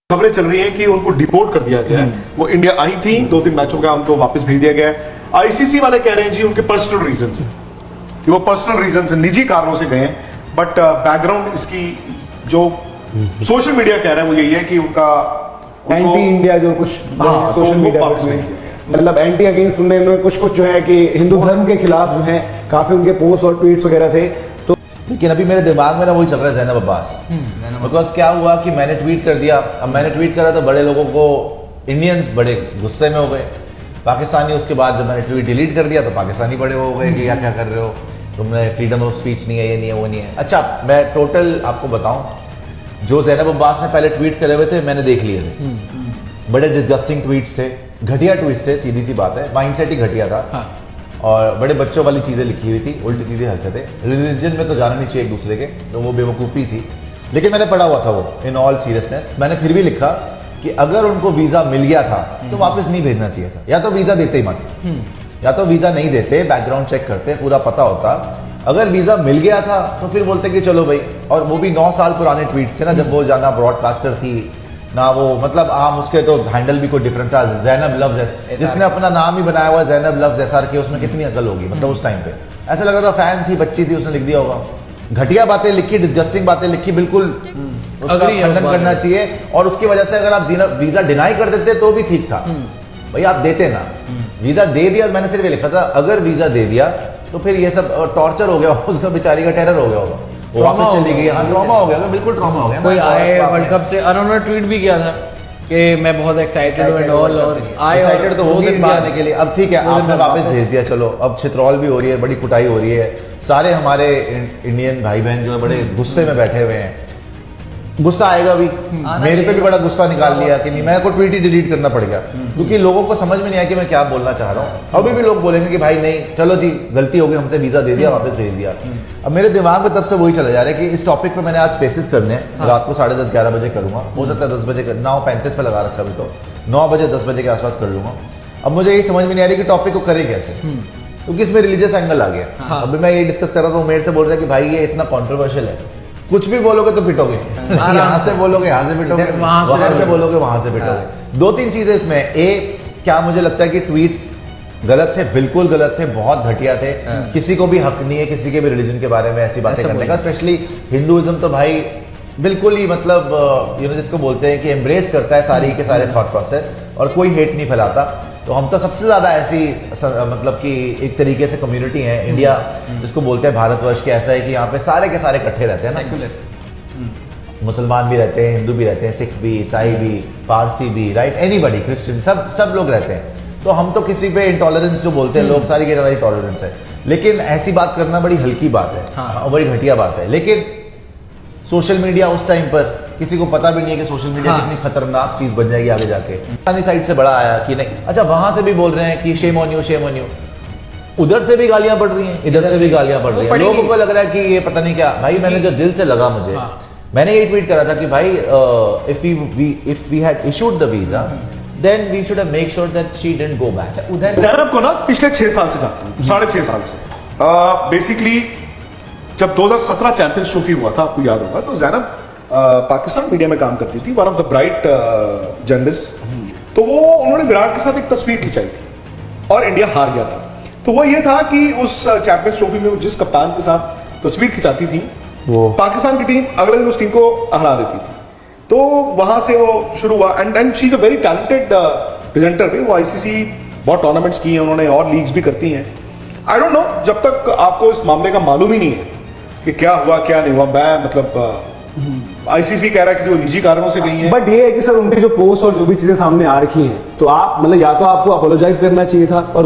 खबरें चल रही हैं कि उनको डिपोर्ट कर दिया गया है। वो इंडिया आई थी 2-3 मैचों का, उनको वापस भेज दिया गया है। आईसीसी वाले कह रहे हैं जी उनके पर्सनल रीजन से, कि वो पर्सनल रीजन से, निजी कारणों से गए हैं। बट बैकग्राउंड इसकी जो सोशल मीडिया कह रहा है वो यही है कि उनका एंटी इंडिया जो कुछ सोशल मीडिया मतलब एंटी अगेंस्ट उन्होंने कुछ जो है कि हिंदू धर्म के खिलाफ जो है काफी उनके पोस्ट और ट्वीट्स वगैरह थे। तो लेकिन अभी मेरे दिमाग में ना वही चल रहा है ज़ैनब अब्बास। बिकॉज क्या हुआ कि मैंने ट्वीट कर दिया, अब मैंने ट्वीट करा तो बड़े लोगों को, इंडियंस बड़े गुस्से में हो गए, पाकिस्तानी उसके बाद जब मैंने ट्वीट डिलीट कर दिया तो पाकिस्तानी बड़े हो गए कि क्या कर रहे हो तुमने, फ्रीडम ऑफ स्पीच नहीं है, ये नहीं है, वो नहीं है। अच्छा मैं टोटल आपको बताऊं, जो ज़ैनब अब्बास ने पहले ट्वीट करे हुए थे मैंने देख लिए थे, बड़े डिस्गस्टिंग ट्वीट्स थे, घटिया ट्वीट्स थे, सीधी सी बात है, माइंडसेट ही घटिया था। हाँ। और बड़े बच्चों वाली चीज़ें लिखी हुई थी, उल्टी सीधी हरकतें, रिलीजन में तो जाना नहीं चाहिए एक दूसरे के, तो वो बेवकूफ़ी थी। लेकिन मैंने पढ़ा हुआ था वो, इन ऑल सीरियसनेस मैंने फिर भी लिखा कि अगर उनको वीज़ा मिल गया था तो वापस नहीं भेजना चाहिए था, या तो वीज़ा देते ही मत, या तो वीज़ा नहीं देते, बैकग्राउंड चेक करते, पूरा पता होता। अगर वीज़ा मिल गया था तो फिर बोलते कि चलो भाई, और वो भी 9 साल पुराने ट्वीट्स थे ना, जब वो जाना ब्रॉडकास्टर थी ना, वो मतलब आम उसके तो हैंडल भी कोई डिफरेंट था, ज़ैनब लव्स है, जिसने अपना नाम ही बनाया हुआ ज़ैनब लव्स एसआर के, उसमें कितनी अकल होगी, मतलब उस टाइम पे ऐसा लग रहा था फैन थी, बच्ची थी, उसने लिख दिया होगा। घटिया बातें लिखी, डिस्गस्टिंग बातें लिखी, बिल्कुल उसका खंडन करना चाहिए। और उसकी वजह से अगर आप वीज़ा डिनाई कर देते तो भी ठीक था, भाई आप देते ना, वीज़ा दे दिया। मैंने सिर्फ ये लिखा था अगर वीज़ा दे दिया तो फिर ये सब टॉर्चर हो गया, उसका बेचारी का टेरर हो गया होगा, वो वापस चली गई, हाँ ट्रॉमा हो गया, बिल्कुल ट्रॉमा हो गया। कोई आए वर्ल्ड कप से, उन्होंने ट्वीट भी किया था कि मैं बहुत एक्साइटेड हूँ एंड ऑल, और आए एक्साइटेड तो होगी इंडिया आने के लिए। अब ठीक है, आपने वापस भेज दिया, चलो अब छित्रौल भी हो रही है, बड़ी कुटाई हो रही है, सारे हमारे इंडियन भाई बहन जो है बड़े गुस्से में बैठे हुए हैं, गुस्सा आएगा भी, मेरे पे भी बड़ा गुस्सा निकाल लिया कि नहीं, मैं को ट्वीट ही डिलीट करना पड़ गया, क्योंकि लोगों को समझ में नहीं आया कि मैं क्या बोलना चाह रहा हूँ। अभी भी लोग बोलेंगे कि भाई नहीं, चलो जी गलती हो गई, हमसे वीज़ा दे दिया, वापस भेज दिया। अब मेरे दिमाग में तब से वही चला जा रहा है कि इस टॉपिक पे मैंने आज स्पेसिस करने हैं, रात को 10:30-11 बजे करूँगा, हो सकता है 10 बजे 9:35 पे लगा रखा अभी, तो 9 बजे 10 बजे के आसपास कर लूँगा। अब मुझे ये समझ में नहीं आ रही कि टॉपिक को करे कैसे, क्योंकि इसमें रिलीजियस एंगल आ गया। अभी मैं ये डिस्कस कर रहा था, मेरे से बोल रहा है कि भाई ये इतना कॉन्ट्रोवर्शियल है, कुछ भी बोलोगे तो पिटोगे, यहाँ से बोलोगे यहाँ से पिटोगे, वहां से बोलोगे वहां से पिटोगे। 2-3 चीजें इसमें, क्या मुझे लगता है कि ट्वीट्स गलत थे, बिल्कुल गलत थे, बहुत घटिया थे, किसी को भी हक नहीं है किसी के भी रिलीजन के बारे में ऐसी बातें करने का, स्पेशली हिंदुइज्म तो भाई बिल्कुल ही मतलब जिसको बोलते हैं कि एम्ब्रेस करता है सारी के सारे थॉट प्रोसेस, और कोई हेट नहीं फैलाता। तो हम तो सबसे ज्यादा ऐसी मतलब कि एक तरीके से कम्युनिटी है इंडिया, जिसको बोलते हैं भारतवर्ष के, ऐसा है कि यहाँ पे सारे के सारे इकट्ठे रहते हैं ना, मुसलमान भी रहते हैं, हिंदू भी रहते हैं, सिख भी, ईसाई भी, पारसी भी, राइट, एनीबडी, क्रिश्चियन, सब लोग रहते हैं। तो हम तो किसी पे इंटॉलरेंस जो बोलते हैं लोग, सारी की सारी टॉलरेंस है, लेकिन ऐसी बात करना बड़ी हल्की बात है, हाँ। बड़ी घटिया बात है। लेकिन सोशल मीडिया उस टाइम पर किसी को पता भी नहीं है कि सोशल मीडिया कितनी खतरनाक चीज बन जाएगी आगे जाके। पाकिस्तानी साइड से बड़ा आया कि नहीं, अच्छा वहां से भी बोल रहे हैं कि shame on you, shame on you, उधर से भी गालियां पड़ रही हैं, इधर से भी गालियां पड़ रही हैं, लोगों को लग रहा है कि ये पता नहीं क्या। भाई मैंने जो दिल से लगा मुझे, मैंने ये ट्वीट करा था कि भाई if we had issued the visa then we should have make sure that she didn't go back. उधर ज़ैनब को ना पिछले 6 साल से जानता हूँ, 6.5 साल से। बेसिकली जब 2017 चैंपियंस ट्रॉफी हुआ था, आपको याद होगा, तो ज़ैनब पाकिस्तान मीडिया में काम करती थी, one of the bright journalist. तो वो उन्होंने विराट के साथ एक तस्वीर खिंचाई थी और इंडिया हार गया था। तो वो ये था कि उस चैंपियंस ट्रॉफी में जिस कप्तान के साथ तस्वीर खिंचाती थी, वो पाकिस्तान की टीम अगले दिन उस टीम को हरा देती थी। तो वहां से वो शुरू हुआ, and she is a very talented presenter भी। वो आईसीसी बहुत टूर्नामेंट्स की हैं उन्होंने, और लीग्स भी करती हैं। आई डोंट नो, जब तक आपको इस मामले का मालूम ही नहीं है कि क्या हुआ क्या नहीं हुआ, मैं मतलब आईसीसी कह रहा है कि वो निजी कारणों से गई है। बट ये है कि सर उनकी जो पोस्ट और जो भी चीजें सामने आ रखी हैं, तो आप मतलब या तो आपको अपोलोजाइज करना चाहिए था, और